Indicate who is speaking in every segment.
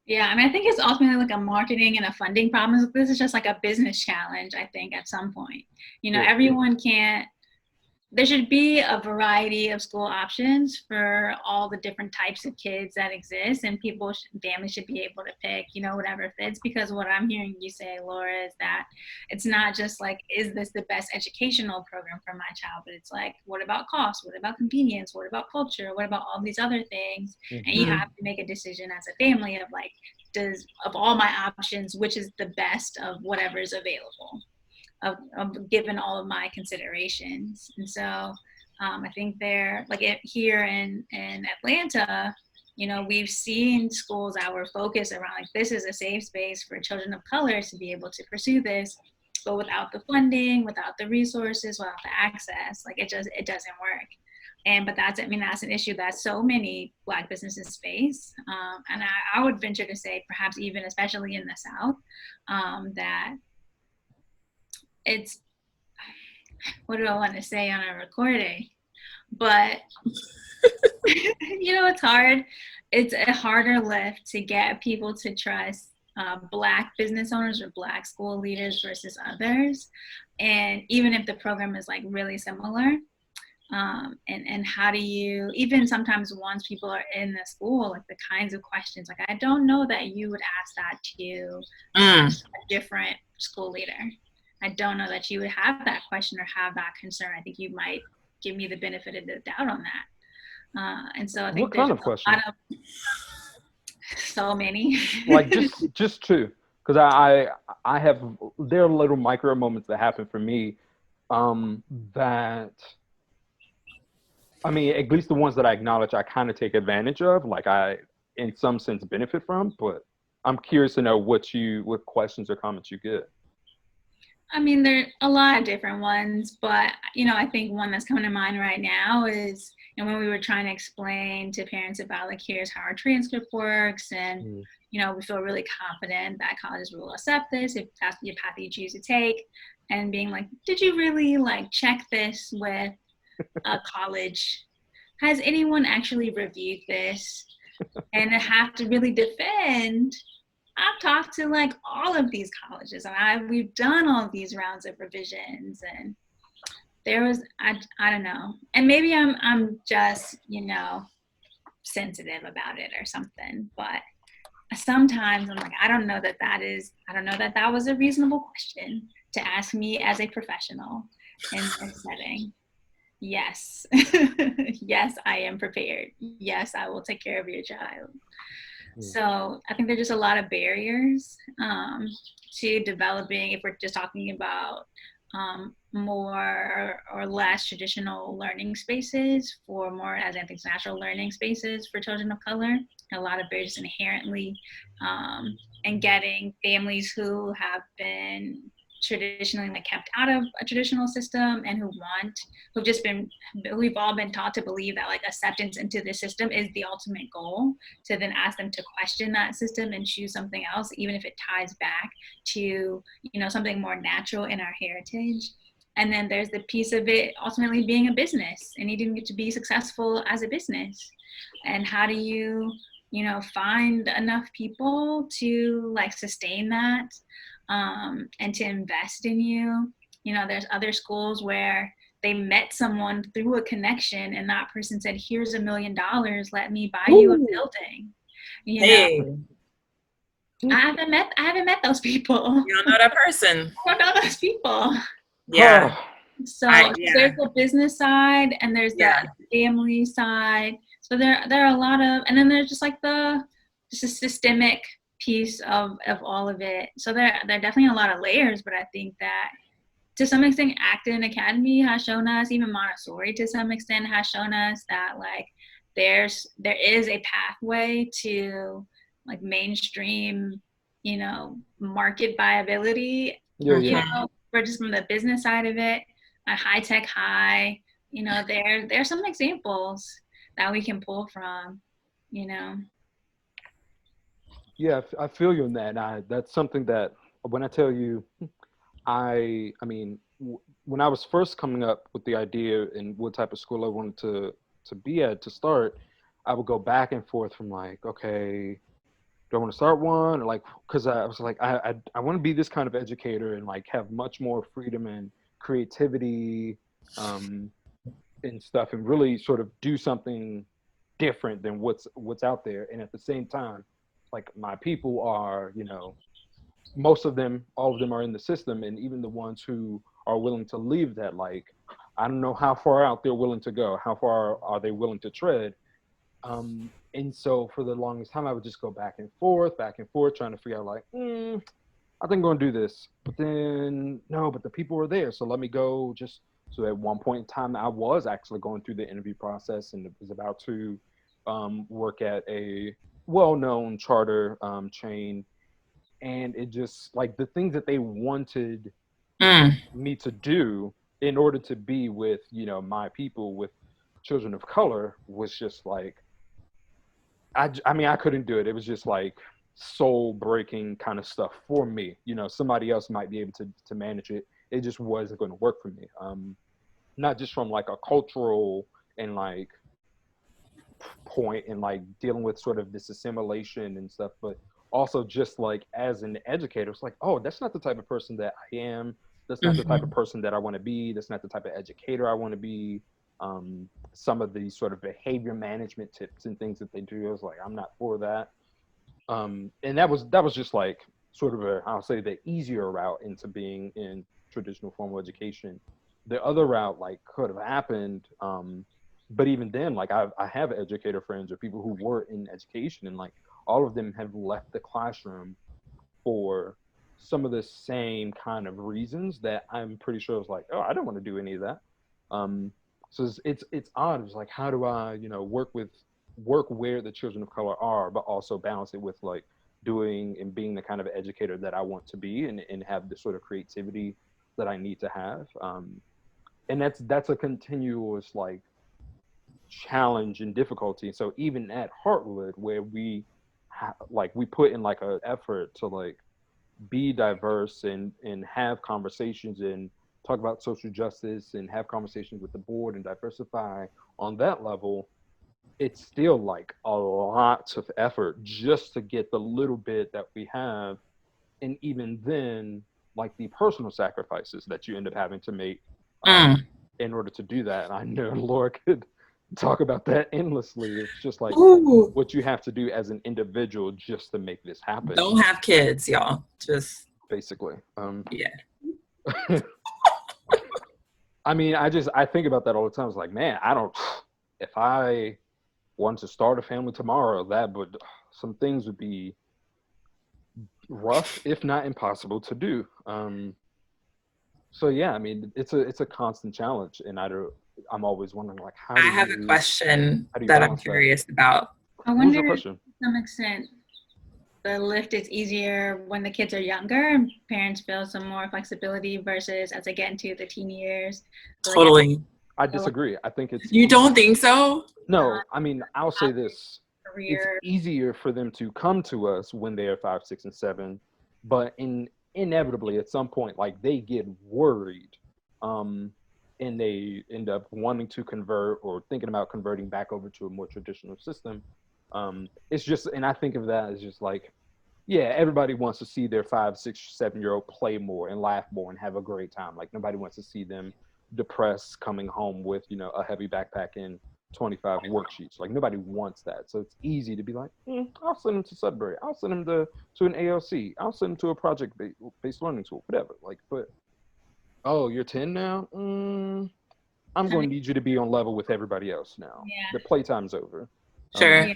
Speaker 1: Yeah, I mean, I think it's ultimately like a marketing and a funding problem. This is just like a business challenge, I think, at some point.
Speaker 2: Yeah.
Speaker 1: Everyone can't, there should be a variety of school options for all the different types of kids that exist, and families should be able to pick, whatever fits. Because what I'm hearing you say, Laura, is that it's not just like, is this the best educational program for my child, but it's like, what about cost, what about convenience, what about culture, what about all these other things? And you
Speaker 2: Hmm.
Speaker 1: have to make a decision as a family of like, of all my options, which is the best of whatever is available, given all of my considerations. And so I think they're like here in Atlanta, we've seen schools that were focused around like, this is a safe space for children of color to be able to pursue this, but without the funding, without the resources, without the access, like it doesn't work. But that's an issue that so many Black businesses face. And I would venture to say, perhaps even especially in the South, that it's, what do I want to say on a recording? But it's hard. It's a harder lift to get people to trust Black business owners or Black school leaders versus others. And even if the program is like really similar, and how do you, even sometimes once people are in the school, like the kinds of questions, like I don't know that you would ask that to
Speaker 3: Mm.
Speaker 1: a different school leader. I don't know that you would have that question or have that concern. I think you might give me the benefit of the doubt on that. And so I think
Speaker 2: What
Speaker 1: there's
Speaker 2: kind
Speaker 1: just
Speaker 2: of
Speaker 1: a lot
Speaker 2: question?
Speaker 1: of, so many.
Speaker 2: Like just two, because I have, there are little micro moments that happen for me, that, I mean, at least the ones that I acknowledge I kind of take advantage of, like I in some sense benefit from, but I'm curious to know what questions or comments you get.
Speaker 1: I mean, there are a lot of different ones, but I think one that's coming to mind right now is, when we were trying to explain to parents about like, here's how our transcript works, and
Speaker 2: Mm.
Speaker 1: we feel really confident that colleges will accept this if that's the path you choose to take, and being like, did you really like check this with a college? Has anyone actually reviewed this? And to have to really defend, I've talked to like all of these colleges, and we've done all of these rounds of revisions, and there was, I don't know, and maybe I'm just sensitive about it or something, but sometimes I'm like, I don't know that that was a reasonable question to ask me as a professional in this setting. Yes. Yes, I am prepared. Yes, I will take care of your child.
Speaker 2: Mm.
Speaker 1: So I think there's just a lot of barriers to developing, if we're just talking about more or less traditional learning spaces for more, as I think, natural learning spaces for children of color. A lot of barriers inherently, and getting families who have been traditionally like kept out of a traditional system and we've all been taught to believe that like acceptance into the system is the ultimate goal, to then ask them to question that system and choose something else, even if it ties back to something more natural in our heritage. And then there's the piece of it ultimately being a business and needing to be successful as a business. And how do you find enough people to like sustain that, and to invest in you? There's other schools where they met someone through a connection, and that person said, here's $1 million, let me buy you a
Speaker 3: Ooh.
Speaker 1: building. you know
Speaker 3: Hey,
Speaker 1: I haven't met those people.
Speaker 3: you don't know that person.
Speaker 1: I don't know those people.
Speaker 3: Yeah.
Speaker 1: So there's
Speaker 3: Yeah.
Speaker 1: the business side and there's the
Speaker 3: Yeah.
Speaker 1: family side. So there are a lot of, and then there's just like just a systemic piece of all of it. So there are definitely a lot of layers, but I think that to some extent, Acton Academy has shown us, even Montessori to some extent has shown us that like there is a pathway to like mainstream, market viability,
Speaker 2: Yeah, yeah,
Speaker 1: or just from the business side of it, a high tech high, there's some examples that we can pull from, you know.
Speaker 2: yeah. I feel you on that. And that's something that when I tell you, I mean, when I was first coming up with the idea and what type of school I wanted to be at to start, I would go back and forth from like, okay, do I want to start one? Or like, because I was like, I want to be this kind of educator and like have much more freedom and creativity, um, and stuff, and really sort of do something different than what's out there. And at the same time, like my people are, most of them, all of them are in the system, and even the ones who are willing to leave that, like, I don't know how far out they're willing to go, how far are they willing to tread. And so for the longest time, I would just go back and forth, trying to figure out like, I think I'm going to do this, but then no, but the people are there, so let me go. Just so at one point in time, I was actually going through the interview process and was about to work at a well-known charter chain, and it just like the things that they wanted me to do in order to be with my people, with children of color, was just like I mean, I couldn't do it. It was just like soul breaking kind of stuff for me. Somebody else might be able to manage it. It just wasn't going to work for me. Not just from like a cultural and like point and like dealing with sort of this assimilation and stuff, but also just like as an educator, it's like, oh, that's not the type of person that I am. That's not the type of person that I want to be. That's not the type of educator I want to be. Some of the sort of behavior management tips and things that they do, I was like, I'm not for that. And that was just like sort of I'll say the easier route into being in traditional formal education. The other route like could have happened, but even then, like I have educator friends or people who were in education, and like all of them have left the classroom for some of the same kind of reasons that I'm pretty sure is like, oh, I don't want to do any of that. So it's odd. It's like, how do I, work where the children of color are, but also balance it with like doing and being the kind of educator that I want to be, and have the sort of creativity that I need to have. And that's a continuous like challenge and difficulty. So even at Heartwood, where we we put in like an effort to like be diverse and have conversations and talk about social justice and have conversations with the board and diversify on that level, it's still like a lot of effort just to get the little bit that we have. And even then, like the personal sacrifices that you end up having to make in order to do that. And I know Laura could talk about that endlessly. It's just like what you have to do as an individual just to make this happen.
Speaker 3: Don't have kids, y'all. Just
Speaker 2: basically.
Speaker 3: Yeah.
Speaker 2: I mean, I think about that all the time. It's like, man, if I wanted to start a family tomorrow, some things would be rough, if not impossible to do. So yeah, I mean, it's a constant challenge, and I'm always wondering like,
Speaker 3: I have a question that I'm curious about.
Speaker 1: I wonder if to some extent the lift is easier when the kids are younger and parents feel some more flexibility versus as they get into the teen years.
Speaker 3: Totally.
Speaker 2: I disagree. I think it's...
Speaker 3: You don't think so?
Speaker 2: No, I mean, I'll say this. It's easier for them to come to us when they are 5, 6, and 7, but inevitably at some point, like they get worried, and they end up wanting to convert or thinking about converting back over to a more traditional system. It's just, and I think of that as just like, yeah, everybody wants to see their 5, 6, 7-year-old play more and laugh more and have a great time. Like nobody wants to see them depressed coming home with, a heavy backpack and 25 worksheets. Like nobody wants that. So it's easy to be like, I'll send them to Sudbury. I'll send them to an ALC. I'll send them to a project-based learning tool, whatever. Like, but, oh, you're 10 now? I'm going to need you to be on level with everybody else now. Yeah. The playtime's over.
Speaker 3: Sure.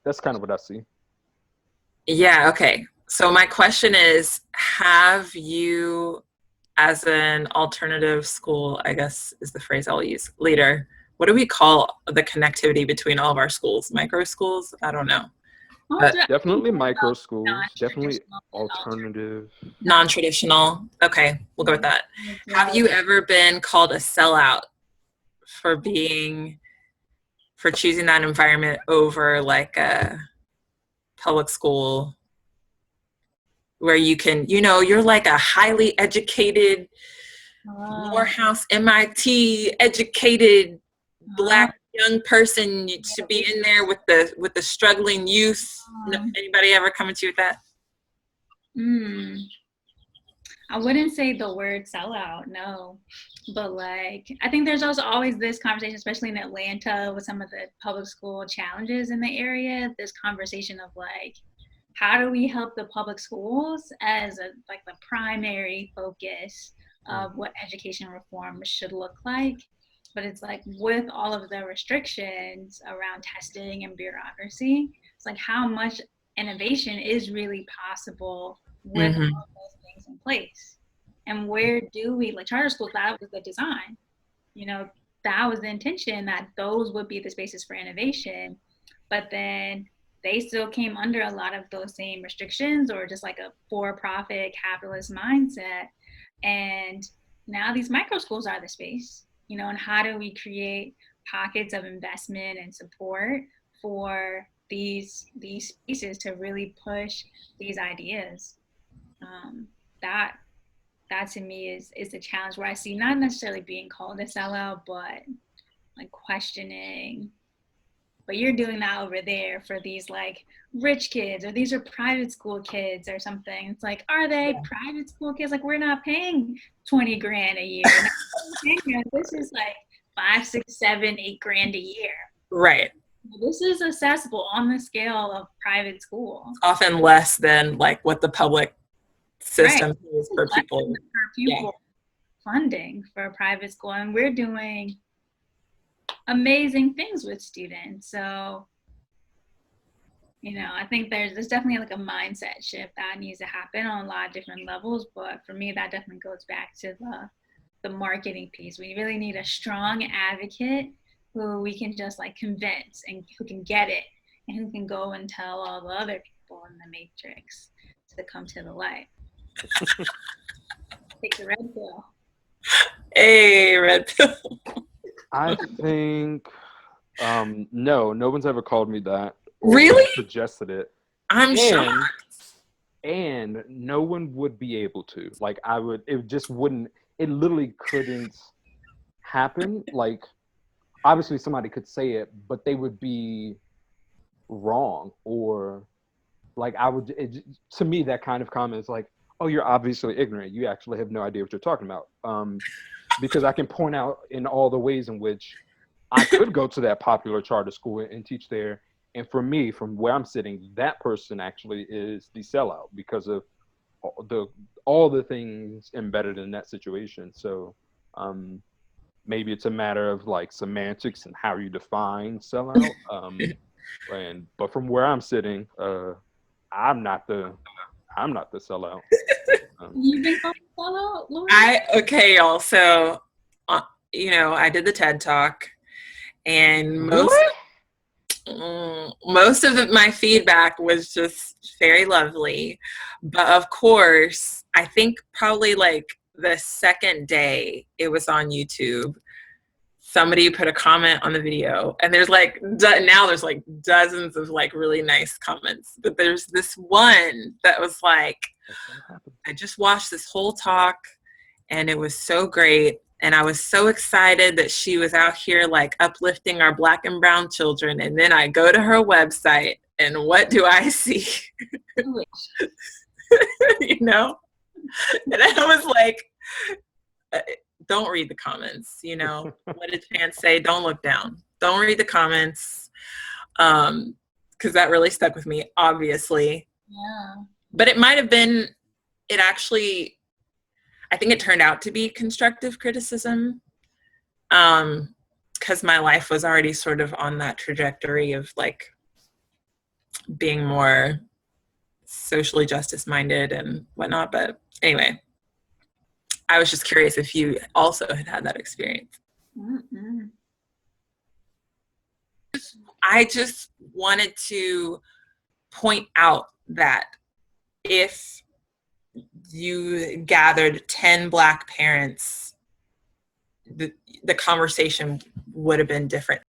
Speaker 2: That's kind of what I see.
Speaker 3: Yeah, okay. So my question is, have you, as an alternative school, I guess is the phrase I'll use, leader, what do we call the connectivity between all of our schools? Micro schools? I don't know.
Speaker 2: Definitely micro schools, definitely alternative.
Speaker 3: Non-traditional. Okay, we'll go with that. Have you ever been called a sellout for choosing that environment over like a public school where you can, you're like a highly educated, Morehouse, MIT educated Black young person to be in there with the struggling youth? Anybody ever come to you with that?
Speaker 1: I wouldn't say the word sellout, no. But like, I think there's also always this conversation, especially in Atlanta with some of the public school challenges in the area, this conversation of like, how do we help the public schools as like the primary focus of what education reform should look like? But it's like with all of the restrictions around testing and bureaucracy, it's like how much innovation is really possible with all of those things in place. And where do we, like charter schools, that was the design, that was the intention, that those would be the spaces for innovation. But then they still came under a lot of those same restrictions, or just like a for-profit capitalist mindset. And now these micro schools are the space, and how do we create pockets of investment and support for these spaces to really push these ideas? That to me is the challenge, where I see not necessarily being called a sellout, but like questioning, but you're doing that over there for these like rich kids, or these are private school kids or something. It's like, are they private school kids? Like, we're not paying 20 grand a year. This is like 5, 6, 7, 8 grand a year.
Speaker 3: Right.
Speaker 1: This is accessible on the scale of private school.
Speaker 3: Often less than like what the public system is per pupil.
Speaker 1: Funding for a private school, and we're doing amazing things with students. So, I think there's definitely like a mindset shift that needs to happen on a lot of different levels. But for me, that definitely goes back to the marketing piece. We really need a strong advocate who we can just like convince, and who can get it, and who can go and tell all the other people in the matrix to come to the light. Take the red pill.
Speaker 3: Hey, red pill.
Speaker 2: I think no one's ever called me that.
Speaker 3: Really?
Speaker 2: Suggested it.
Speaker 3: I'm shocked.
Speaker 2: And no one would be able to. Like, it just wouldn't, it literally couldn't happen. Like, obviously somebody could say it, but they would be wrong, or like to me that kind of comment is like, oh, you're obviously ignorant. You actually have no idea what you're talking about. Because I can point out in all the ways in which I could go to that popular charter school and teach there. And for me, from where I'm sitting, that person actually is the sellout because of all the things embedded in that situation. So maybe it's a matter of like semantics and how you define sellout. But from where I'm sitting, I'm not the sellout.
Speaker 1: You been called a sellout, Lora?
Speaker 3: Okay, y'all. So, I did the TED Talk, and most of my feedback was just very lovely. But of course, I think probably like the second day it was on YouTube, somebody put a comment on the video, and there's like now there's like dozens of like really nice comments, but there's this one that was like, I just watched this whole talk and it was so great, and I was so excited that she was out here like uplifting our Black and brown children, and then I go to her website and what do I see? And I was like, don't read the comments, what did Chance say? Don't look down. Don't read the comments. Because that really stuck with me, obviously.
Speaker 1: Yeah.
Speaker 3: But it might have been, I think it turned out to be constructive criticism. Because my life was already sort of on that trajectory of like being more socially justice minded and whatnot. But anyway, I was just curious if you also had that experience.
Speaker 1: Mm-hmm.
Speaker 3: I just wanted to point out that if you gathered 10 Black parents, the conversation would have been different.